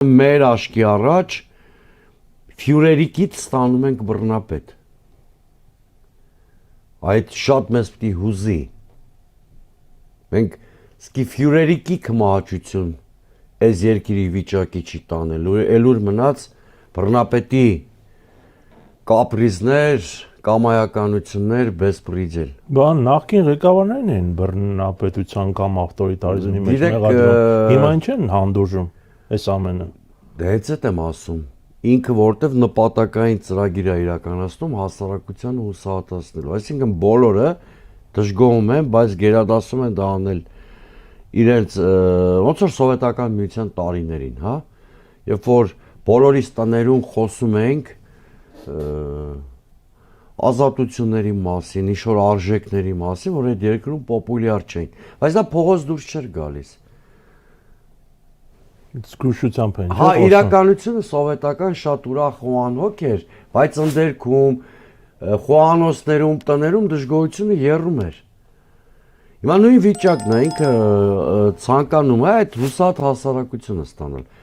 Մեր աշկի առաջ ֆյուրերիկից ստանում ենք բռնապետ։ Այդ շատ մեծ պիտի հուզի։ Մենք սկի ֆյուրերիկի կմահաճություն այս երկիրի վիճակի չի տանելու, էլուր մնաց բռնապետի կապրիզներ, կամայականություններ, բեսպրիձել։ Բան նախկին ղեկավարներն են բռնապետության կամ ավտորիտարիզմի մեջ մեղադրում։ Հիմա ինչ են հանդուրժում այս ամենը։ Դե հենց եմ ասում։ Ինքը որտեվ նպատակային ծրագիր է իրականացնում հասարակությանը հուսահատացնելու։ Այսինքն բոլորը դժգոհում են, բայց գերադասում են դա անել իրենց ոնց որ սովետական միության տարիներին, հա։ Երբ որ բոլորիս տներում խոսում ենք ազատությունների մասին, ինչ-որ արժեքների մասին, որ այդ երկրում պոպուլյար չէին, բայց դա փողոց դուրս չէր գալիս։ Զգուշությամբ են։ Հա, իրականությունը սովետական շատ ուրախ խոհանոք էր, բայց ընդերքում խոհանոցներում, տներում դժգոհությունը եռում էր։ Հիմա նույն վիճակն է, ինքը ցանկանում է այդ հուսահատ հասարակությունը ստանալ։